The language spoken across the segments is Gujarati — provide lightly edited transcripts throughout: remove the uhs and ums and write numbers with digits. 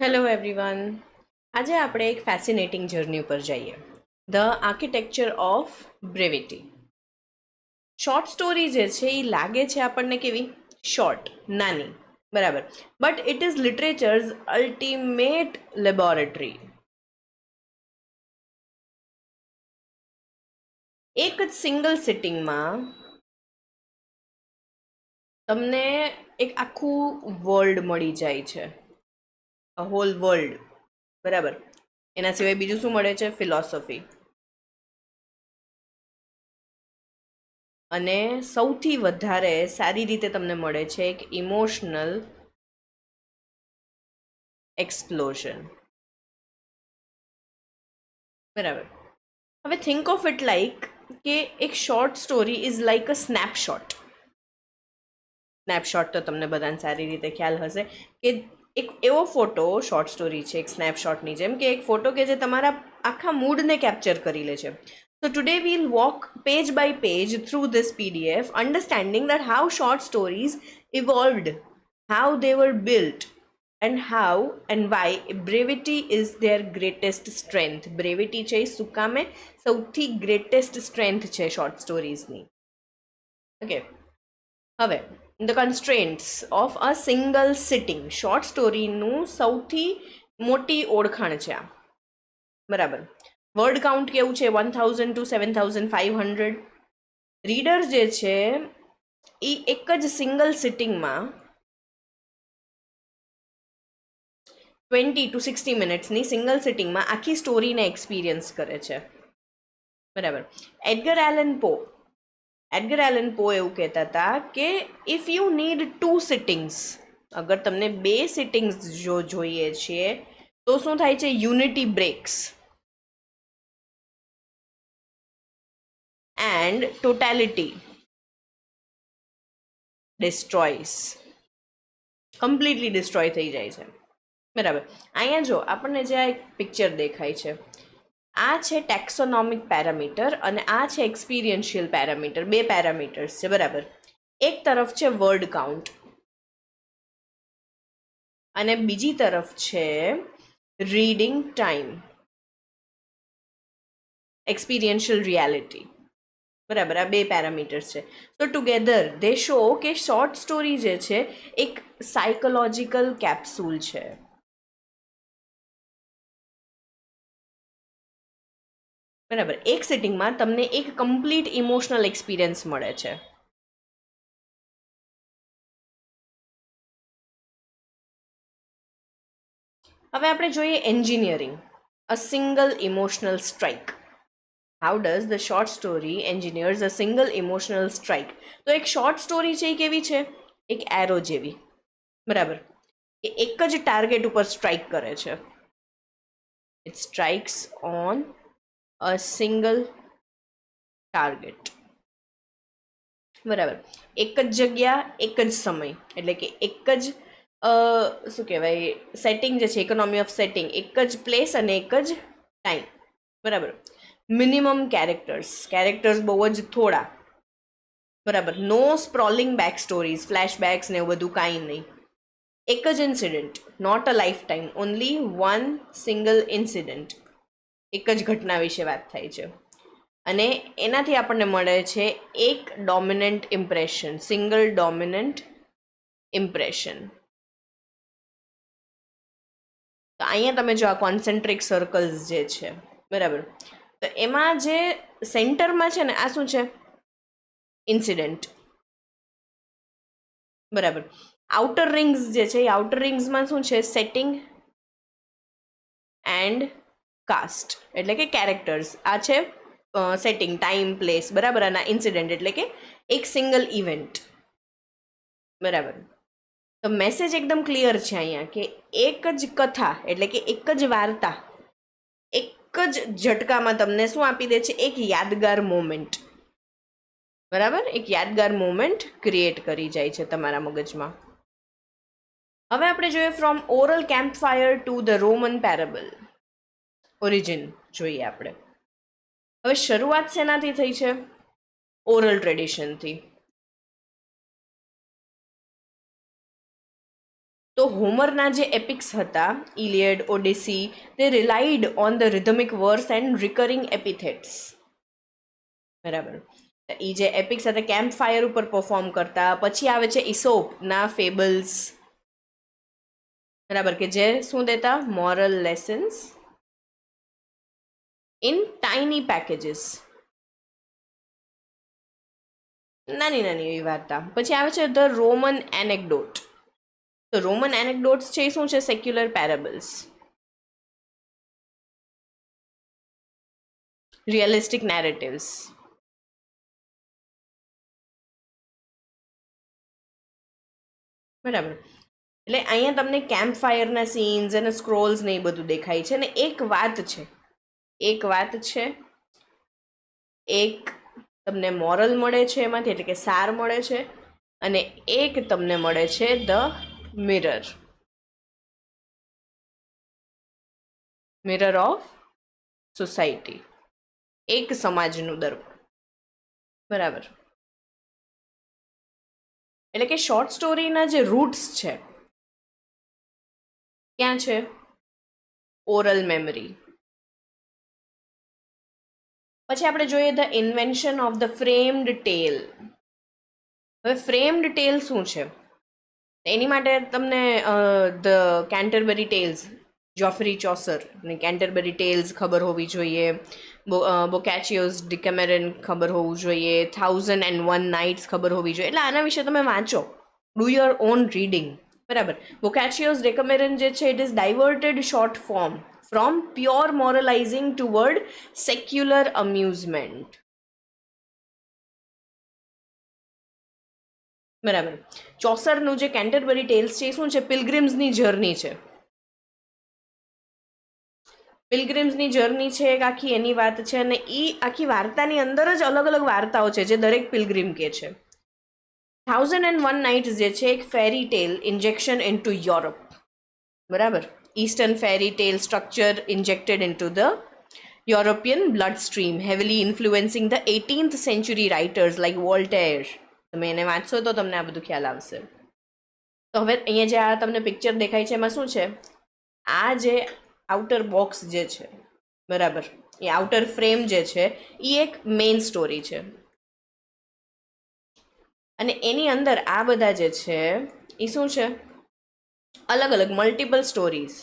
Hello everyone. આજે આપણે એક ફેસિનેટિંગ જર્ની ઉપર જઈએ. The architecture of brevity. Short story જે છે એ લાગે છે આપણને કેવી શોર્ટ, નાની, બરાબર, but it is literature's ultimate laboratory. એક જ સિંગલ સિટિંગમાં તમને એક આખું વર્લ્ડ મળી જાય છે, અ હોલ વર્લ્ડ, બરાબર. એના સિવાય બીજું શું મળે છે? ફિલોસોફી. અને સૌથી વધારે સારી રીતે તમને મળે છે એક ઇમોશનલ એક્સપ્લોઝન, બરાબર. હવે થિંક ઓફ ઇટ લાઈક કે એક short story is like a snapshot. Snapshot તો તમને બધાને સારી રીતે ખ્યાલ હશે કે એક એવો ફોટો શોર્ટ સ્ટોરી છે એક સ્નેપશોટની જેમ, કે એક ફોટો કે જે તમારા આખા મૂડને કેપ્ચર કરી લે છે. So today we'll walk page by page through this PDF, understanding that how short stories evolved, how they were built, and how and why brevity is their greatest strength. Brevity છે શું કામે સૌથી ગ્રેટેસ્ટ સ્ટ્રેન્થ છે શોર્ટ સ્ટોરીઝની. ઓકે, હવે the constraints of a single sitting. Short સ્ટોરીનું સૌથી મોટી ઓળખાણ છે આ, બરાબર. વર્ડ કાઉન્ટ કેવું છે? 1000 ટુ 7500. રીડર જે છે એ એક જ સિંગલ સિટિંગમાં 20 ટુ 60 મિનિટ્સની સિંગલ સિટિંગમાં આખી સ્ટોરીને એક્સપિરિયન્સ કરે છે, બરાબર. એડગર એલન પો એવું કહેતા હતા કે ઇફ યુ નીડ 2 સિટિંગ્સ, અગર તમને 2 સિટિંગ્સ જો જોઈએ છે તો શું થાય છે? Unity breaks and totality destroys. Completely destroy થઈ જાય છે, બરાબર. અહીંયા જો આપણને જે આ એક પિક્ચર દેખાય છે, આ છે ટેક્સોનોમિક પેરામીટર અને આ છે એક્સપિરિયન્શિયલ પેરામીટર. 2 પેરામીટર્સ છે, બરાબર. એક તરફ છે વર્ડ કાઉન્ટ અને બીજી તરફ છે રીડિંગ ટાઈમ, એક્સપિરિયન્શિયલ રિયાલિટી, બરાબર. આ 2 પેરામીટર્સ છે. તો ટુગેધર દે શો કે શોર્ટ સ્ટોરી જે છે એક સાયકોલોજીકલ કેપ્સ્યુલ છે, બરાબર. એક સિટિંગમાં તમને એક કમ્પ્લીટ ઇમોશનલ એક્સપિરિયન્સ મળે છે. હવે આપણે જોઈએ engineering, a single emotional strike. How does the short story engineers a single emotional strike? તો એક શોર્ટ સ્ટોરી છે એ કેવી છે? એક એરો જેવી, બરાબર. એ એક જ ટાર્ગેટ ઉપર સ્ટ્રાઇક કરે છે. It strikes on a single target, બરાબર. એક જ જગ્યા, એક જ સમય, એટલે કે એક જ શું કહેવાય સેટિંગ જે છે, ઇકોનોમી ઓફ સેટિંગ, એક જ પ્લેસ અને એક જ ટાઈમ, બરાબર. મિનિમમ કેરેક્ટર્સ બહુ જ થોડા, બરાબર. નો સ્પ્રોલિંગ બેક સ્ટોરીઝ, ફ્લેશબેક્સ ને એવું બધું કાંઈ નહીં. એક જ incident, not a lifetime, only one single incident, એક જ ઘટના વિશે વાત થાય છે. અને એનાથી આપણને મળે છે એક dominant impression, single dominant impression. તો અહીંયા તમે જો આ કોન્સેન્ટ્રિક સર્કલ્સ જે છે, બરાબર, તો એમાં જે સેન્ટરમાં છે ને આ શું છે? ઇન્સિડન્ટ, બરાબર. આઉટર રિંગ્સ જે છે એ આઉટર રિંગ્સમાં શું છે? સેટિંગ એન્ડ કાસ્ટ, એટલે કે કેરેક્ટર્સ. આ છે સેટિંગ, ટાઈમ, પ્લેસ, બરાબર. અને ઇન્સિડન્ટ એટલે કે એક સિંગલ ઇવેન્ટ, બરાબર. તો મેસેજ એકદમ ક્લિયર છે અહીંયા કે એક જ કથા એટલે કે એક જ વાર્તા એક જ ઝટકામાં તમને શું આપી દે છે? એક યાદગાર મોમેન્ટ, બરાબર. એક યાદગાર મોમેન્ટ ક્રિએટ કરી જાય છે તમારા મગજમાં. હવે આપણે જોઈએ from oral camp fire to the Roman parable. Origin જોઈએ આપણે. હવે શરૂઆત શેનાથી થઈ છે? ઓરલ ટ્રેડિશનથી. તો હોમરના જે એપિક્સ હતા, ઇલિયડ, ઓડિસી, તે relied on the rhythmic verse and recurring epithets. બરાબર. એ જે એપિક્સ હતા કેમ્પ ફાયર ઉપર પરફોર્મ કરતા. પછી આવે છે ઇસોપના ફેબલ્સ. બરાબર, કે જે શું દેતા? Moral lessons in tiny packages, નાની નાની એવી વાર્તા. પછી આવે છે ધ રોમન એનેક્ડોટ. તો રોમન એનેક્ડોટ્સ છે એ શું છે? Secular parables, realistic narratives. બરાબર. એટલે અહીંયા તમને કેમ્પ ફાયરના સીન્સ અને સ્ક્રોલ્સ ને એ બધું દેખાય છે. ને એક વાત છે, એક તમને મોરલ મળે છે એમાંથી, એટલે કે સાર મળે છે, અને એક તમને મળે છે ધ મિરર ઓફ સોસાયટી, એક સમાજનું દર્પણ. બરાબર. એટલે કે શોર્ટ સ્ટોરીના જે રૂટ્સ છે ક્યાં છે? Oral memory. પછી આપણે જોઈએ the invention of the framed tale. હવે ફ્રેમ્ડ ટેલ શું છે? એની માટે તમને ધ કેન્ટરબરી ટેલ્સ, જોફરી ચોસર ને કેન્ટરબરી ટેલ્સ ખબર હોવી જોઈએ. બોકેચિયોઝ ડિકેમેરન ખબર હોવું જોઈએ. 1001 નાઇટ્સ ખબર હોવી જોઈએ. એટલે આના વિશે તમે વાંચો, ડુ યોર ઓન રીડિંગ. બરાબર. બોકેચિયોઝ ડિકેમેરન જે છે, it is diverted short form from pure moralising toward secular amusement. બરાબર. ચોસરનું જે કેન્ટરબરી ટેલ્સ છે એ શું છે? પિલગ્રિમ્સની જર્ની છે. પિલગ્રિમ્સની જર્ની છે એક આખી એની વાત છે. અને એ આખી વાર્તાની અંદર જ અલગ અલગ વાર્તાઓ છે જે દરેક પિલગ્રિમ કે છે. 1001 નાઇટ્સ જે છે એક fairy tale injection into Europe. બરાબર. Eastern fairy tale structure injected into the European blood stream, heavily influencing the 18th century writers like Voltaire. તમે એને વાંચશો તો તમને આ બધું ખ્યાલ આવશે. તો હવે અહીંયા જે આ તમને પિક્ચર દેખાય છે એમાં શું છે? આ જે આઉટર બોક્સ જે છે, બરાબર, એ આઉટર ફ્રેમ જે છે એ એક મેઇન સ્ટોરી છે. અને એની અંદર આ બધા જે છે એ શું છે? અલગ અલગ મલ્ટિપલ સ્ટોરીઝ.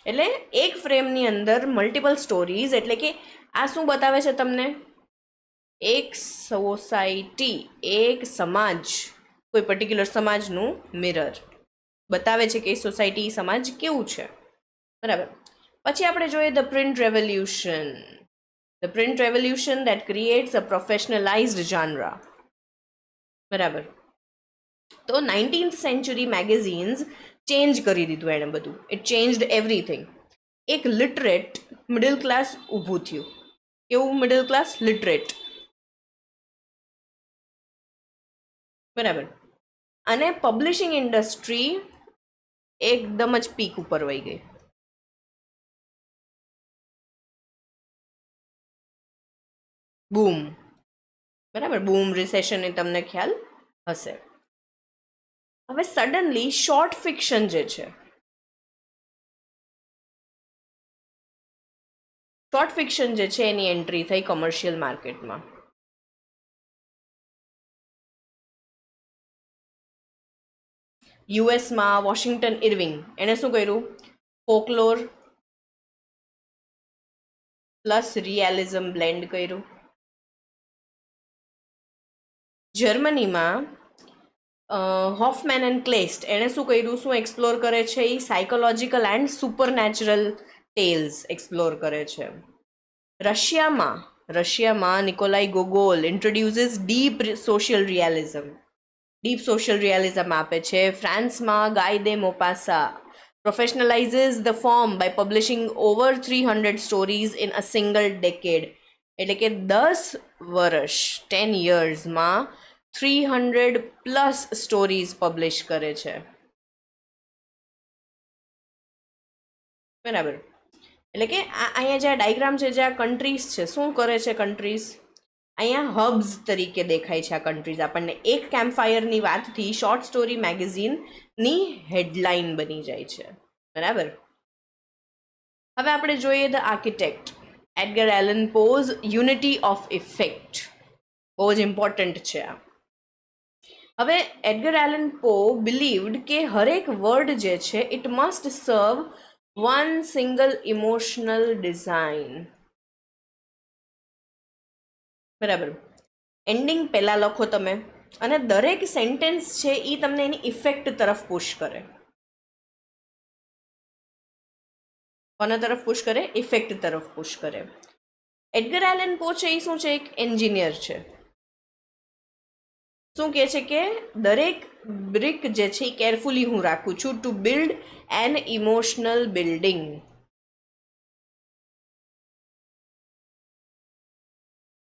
એટલે એક ફ્રેમની અંદર મલ્ટિપલ સ્ટોરીઝ. એટલે કે આ શું બતાવે છે તમને? એક સોસાયટી, એક સમાજ, કોઈ પર્ટિક્યુલર સમાજનું મિરર બતાવે છે કે એ સોસાયટી, સમાજ કેવું છે. બરાબર. પછી આપણે જોઈએ the print revolution. The print revolution that creates a professionalised genre. બરાબર. તો 19th સેન્ચુરી મેગેઝિન્સ ચેન્જ કરી દીધું એણે બધું. It changed everything. એક લિટરેટ મિડલ ક્લાસ ઊભું થયું. કેવું મિડલ ક્લાસ? લિટરેટ. બરાબર. અને પબ્લિશિંગ ઇન્ડસ્ટ્રી એકદમ જ પીક ઉપર વહી ગઈ. બૂમ. બરાબર. બૂમ, રિસેશન એ તમને ખ્યાલ હશે. હવે સડનલી શોર્ટ ફિક્શન જે છે, શોર્ટ ફિક્શન જે છે એની એન્ટ્રી થઈ કોમર્શિયલ માર્કેટમાં. યુએસમાં વોશિંગ્ટન ઇર્વિંગ એણે શું કર્યું? ફોકલોર પ્લસ રિયાલિઝમ બ્લેન્ડ કર્યું. જર્મનીમાં હોફમેન એન્ડ ક્લેસ્ટ એણે શું કર્યું? શું એક્સપ્લોર કરે છે? એ psychological and supernatural tales explore કરે છે. રશિયામાં Nikolai Gogol introduces deep social realism આપે છે. ફ્રાન્સમાં Guy de Maupassant professionalises the form by publishing over 300 stories in a single decade. એટલે કે 10 વર્ષ, 10 યર્સમાં 300 પ્લસ સ્ટોરીઝ પબ્લિશ કરે છે. બરાબર. એટલે કે અહીંયા જે ડાયગ્રામ છે, જે આ કન્ટ્રીઝ છે, શું કરે છે કન્ટ્રીઝ? અહીંયા હબ્સ તરીકે દેખાય છે આ કન્ટ્રીઝ આપણને. એક કેમ્પફાયરની વાતથી શોર્ટ સ્ટોરી મેગેઝિનની હેડલાઇન બની જાય છે. બરાબર. હવે આપણે જોઈએ the architect, Edgar Allan Poe's unity of effect. બહુ જ ઇમ્પોર્ટન્ટ છે આ. હવે એડગર એલન પો બિલીવડ કે હરેક વર્ડ જે છે ઇટ મસ્ટ સર્વ વન સિંગલ ઇમોશનલ ડિઝાઇન. બરાબર. એન્ડિંગ પહેલાં લખો તમે, અને દરેક સેન્ટેન્સ છે એ તમને એની ઇફેક્ટ તરફ પુશ કરે. કોના તરફ પુશ કરે? ઇફેક્ટ તરફ પુશ કરે. એડગર એલન પો છે એ શું છે? એક એન્જિનિયર છે. શું કહે છે કે દરેક બ્રિક જે છે એ કેરફુલી હું રાખું છું to build an emotional building.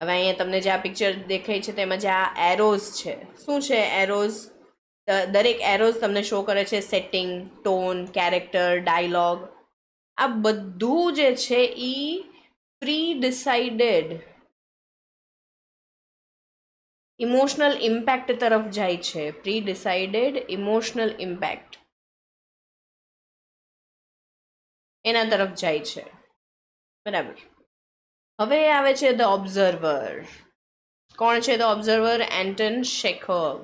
હવે અહીંયા તમને જે આ પિક્ચર દેખાય છે તેમાં જે આ એરોઝ છે, શું છે એરોઝ? દરેક એરોઝ તમને શો કરે છે સેટિંગ, ટોન, કેરેક્ટર, ડાયલોગ. આ બધું જે છે એ પ્રી ડિસાઇડેડ ઇમોશનલ ઇમ્પેક્ટ તરફ જાય છે. પ્રી ડિસાઇડેડ ઇમોશનલ ઇમ્પેક્ટ એના તરફ જાય છે. બરાબર. હવે આવે છે ધ ઓબ્ઝર્વર. કોણ છે ધ ઓબ્ઝર્વર? એન્ટન ચેખોવ.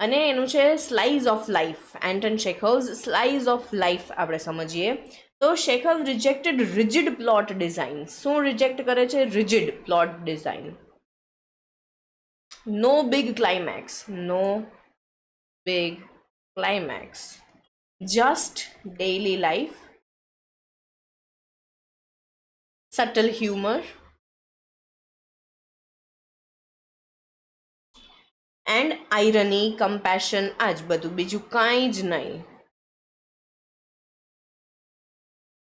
અને એનું છે slice of life. Anton Chekhov's slice of life આપણે સમજીએ તો Chekhov rejected rigid plot design. શું રિજેક્ટ કરે છે? Rigid plot design. No big climax, no big climax, just daily life, subtle humour and irony, compassion. આ જ બધું, બીજું કાંઈ જ નહીં.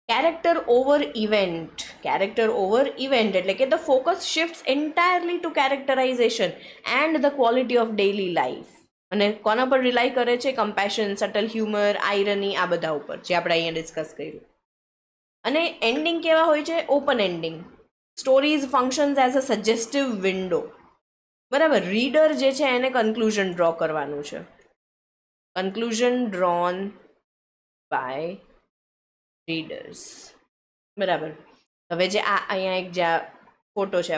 Character over event. Character over event એટલે કે the focus shifts entirely to characterisation and the quality of daily life. અને કોના પર રિલાય કરે છે? કમ્પેશન, સટલ હ્યુમર, આયરની, આ બધા ઉપર જે આપણે અહીંયા ડિસ્કસ કર્યું. અને એન્ડિંગ કેવા હોય છે? Open ending. Stories functions as a suggestive window. બરાબર. રીડર જે છે એને કન્ક્લુઝન ડ્રો કરવાનું છે. Conclusion drawn by readers. બરાબર. હવે જે આ અહીંયા એક જે ફોટો છે,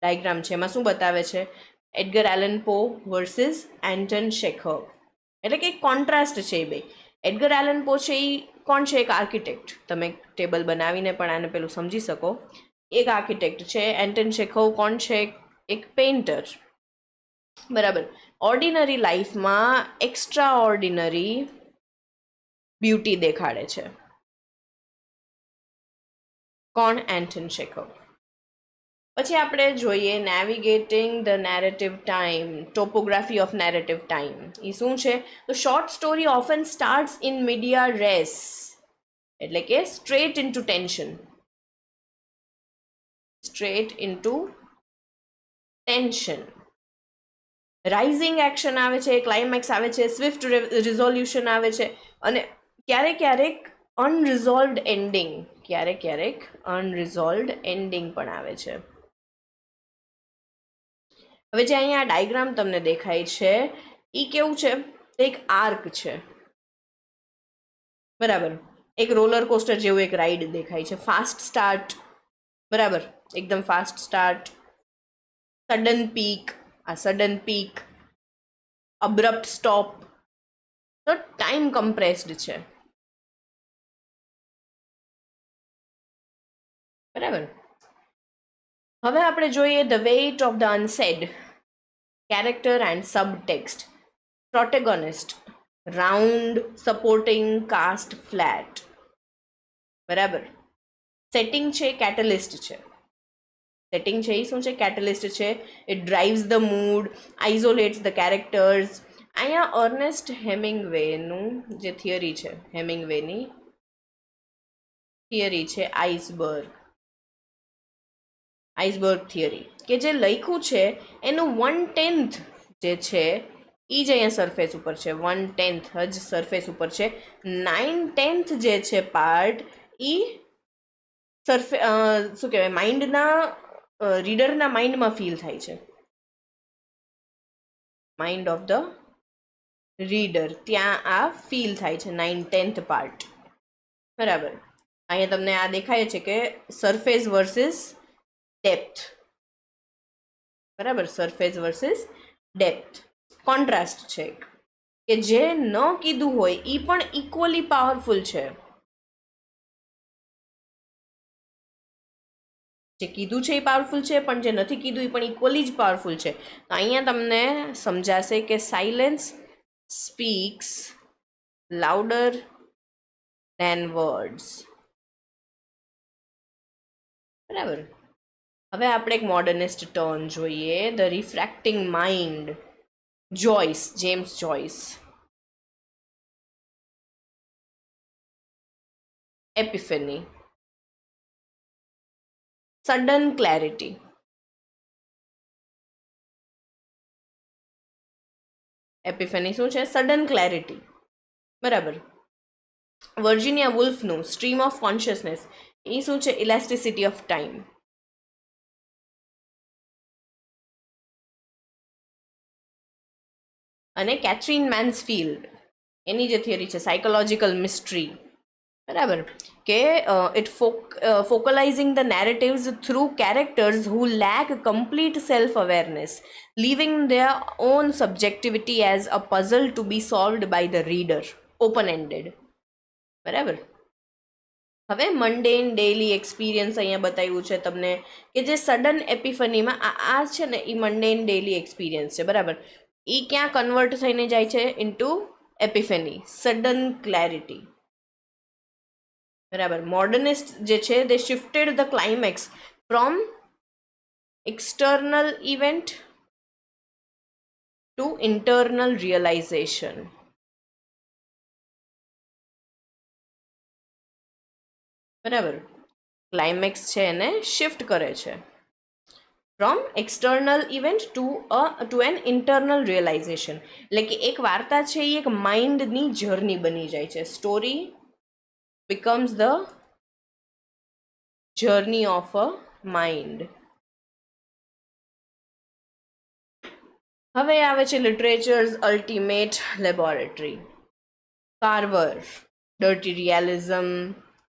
ડાયગ્રામ છે, એમાં શું બતાવે છે? એડગર એલન પો વર્સિસ એન્ટન ચેખોવ. એટલે કે એક કોન્ટ્રાસ્ટ છે એ બે. એડગર એલન પો છે એ કોણ છે? એક આર્કિટેક્ટ. તમે ટેબલ બનાવીને પણ આને પેલું સમજી શકો. એક આર્કિટેક્ટ છે. એન્ટન ચેખોવ કોણ છે? એક પેઇન્ટર. બરાબર. ઓર્ડિનરી લાઈફમાં એક્સ્ટ્રા ઓર્ડિનરી બ્યુટી દેખાડે છે. કોણ? Anton Chekhov. પછી આપણે જોઈએ navigating the narrative time, topography of narrative time. એ શું છે? તો short story often starts in media res, એટલે કે straight into tension. Straight into tension. Rising action આવે છે, ક્લાઇમેક્સ આવે છે, સ્વિફ્ટ રિઝોલ્યુશન આવે છે, અને ક્યારેક ક્યારેક અનરિઝોલ્વડ એન્ડિંગ. ક્યારેક ક્યારેક અનરિઝોલ્વડ એન્ડિંગ પણ આવે છે. હવે જે અહીંયા ડાયગ્રામ તમને દેખાય છે એ કેવું છે? એક આર્ક છે. બરાબર. એક રોલર કોસ્ટર જેવું એક રાઈડ દેખાય છે. Fast start. બરાબર. એકદમ ફાસ્ટ સ્ટાર્ટ, સડન પીક. આ સડન પીક, અબ્રપ્ટ સ્ટોપ. તો ટાઈમ કમ્પ્રેસ્ડ છે. બરાબર. હવે આપણે જોઈએ the weight of the unsaid, character and subtext. Protagonist, round, supporting cast, flat. બરાબર. સેટિંગ છે, કેટલિસ્ટ છે. સેટિંગ છે એ શું છે? કેટલિસ્ટ છે. It drives the mood, isolates the characters. અહીંયા અર્નેસ્ટ હેમિંગવેનું જે થિયરી છે, હેમિંગવેની થિયરી છે આઇસબર્ગ થિયરી, કે જે લખ્યું છે એનું 1/10 જે છે એ જ અહીંયા સરફેસ ઉપર છે. 1/10 જ સરફેસ ઉપર છે. 9/10 જે છે પાર્ટ એ શું કહેવાય, માઇન્ડના રીડરના માઇન્ડમાં ફીલ થાય છે. માઇન્ડ ઓફ ધ રીડર, ત્યાં આ ફીલ થાય છે 9/10 પાર્ટ. બરાબર. અહીંયા તમને આ દેખાય છે કે સરફેસ વર્સિસ ડેપ્થ. બરાબર, સરફેસ વર્સિસ ડેપ્થ કોન્ટ્રાસ્ટ છે કે જે ન કીધું હોય એ પણ ઇક્વલી પાવરફુલ છે. જે કીધું છે એ પાવરફુલ છે, પણ જે નથી કીધું એ પણ ઇક્વલી જ પાવરફુલ છે. તો અહીંયા તમને સમજાશે કે silence speaks louder than words. બરાબર. હવે આપણે એક મોડર્નિસ્ટ ટર્ન જોઈએ, the refracting mind. Joyce, James Joyce. Epiphany, sudden clarity. Epiphany શું છે? Sudden clarity. બરાબર. વર્જિનિયા વુલ્ફનું સ્ટ્રીમ ઓફ કોન્શિયસનેસ, એ શું છે? Elasticity of time. અને કેથરીન મેન્સફિલ્ડ, એની જે થિયરી છે સાયકોલોજીકલ મિસ્ટ્રી. બરાબર, કે it focalizing the narratives through characters who lack complete self awareness, leaving there on subjectivity as a puzzle to be solved by the reader, open ended. બરાબર. હવે મંડેન ડેઇલી એક્સપિરિયન્સ અહીંયા બતાવ્યું છે તમને કે જે સડન એપિફનીમાં આ છે ને એ મંડેન ડેઇલી એક્સપિરિયન્સ છે. બરાબર, એ ક્યાં કન્વર્ટ થઈને જાય છે? Into epiphany, sudden clarity. બરાબર. મોડર્નિસ્ટ જે છે they shifted the climax from external event to internal realization. બરાબર, ક્લાઇમેક્સ છે એને શિફ્ટ કરે છે from external event to an internal realization. એટલે કે એક વાર્તા છે એ એક માઇન્ડની જર્ની બની જાય છે. Story becomes the journey of a mind. હવે આવે છે literature's ultimate laboratory. Carver, dirty realism,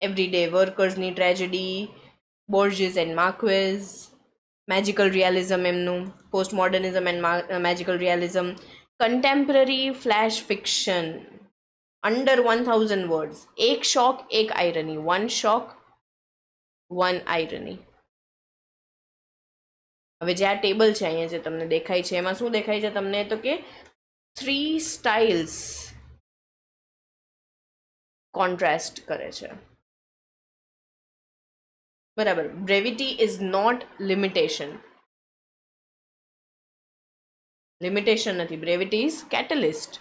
everyday વર્કર્સની tragedy, Borges and Marquez, magical realism એમનું, post modernism and magical realism, contemporary flash fiction, under 1000 words, એક શોક એક આયરની, વન શોક વન આયરની. હવે જે આ ટેબલ છે અહીંયા જે તમને દેખાય છે એમાં શું દેખાય છે તમને? તો કે 3 સ્ટાઇલ્સ કોન્ટ્રાસ્ટ કરે છે. બરાબર. બ્રેવિટી ઇઝ નોટ લિમિટેશન. લિમિટેશન નથી, બ્રેવિટી ઇઝ કેટલિસ્ટ.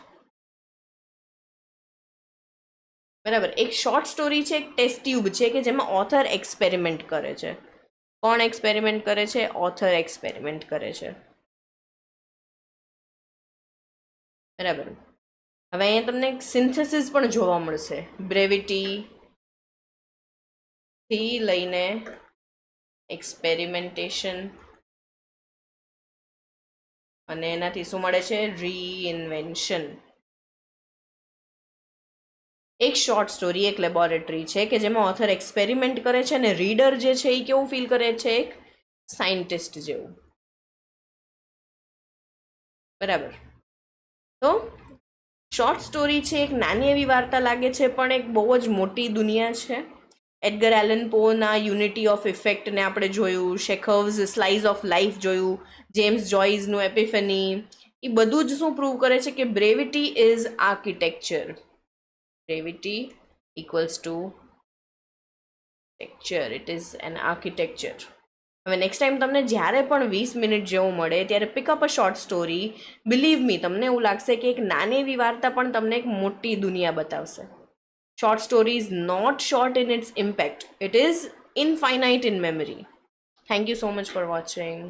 બરાબર. એક શોર્ટ સ્ટોરી છે, એક ટેસ્ટ ટ્યુબ છે કે જેમાં ઓથર એક્સપેરિમેન્ટ કરે છે. કોણ એક્સપેરિમેન્ટ કરે છે? ઓથર એક્સપેરિમેન્ટ કરે છે. બરાબર. હવે અહીંયા તમને એક સિન્થેસિસ પણ જોવા મળશે. બ્રેવિટી થી લઈને એક્સપેરિમેન્ટેશન, અને એનાથી શું મળે છે? રીઇન્વેન્શન. એક શોર્ટ સ્ટોરી એક લેબોરેટરી છે કે જેમાં ઓથર એક્સપેરિમેન્ટ કરે છે અને રીડર જે છે એ કેવું ફીલ કરે છે? એક સાયન્ટિસ્ટ જેવું. બરાબર. તો શોર્ટ સ્ટોરી છે, એક નાની એવી વાર્તા લાગે છે પણ એક બહુ જ મોટી દુનિયા છે. એડગર એલન પોના યુનિટી ઓફ ઇફેક્ટને આપણે જોયું, શેખવ્સ સ્લાઇસ ઓફ લાઈફ જોયું, જેમ્સ જોઈસનું એપિફેની. એ બધું જ શું પ્રૂવ કરે છે? કે brevity is architecture. Brevity equals to texture. It is an architecture. હવે નેક્સ્ટ ટાઈમ તમને જ્યારે પણ 20 મિનિટ જેવું મળે ત્યારે pick up a short story. Believe me, તમને એવું લાગશે કે એક નાની એવી વાર્તા પણ તમને એક મોટી દુનિયા બતાવશે. Short story is not short in its impact. It is infinite in memory. Thank you so much for watching.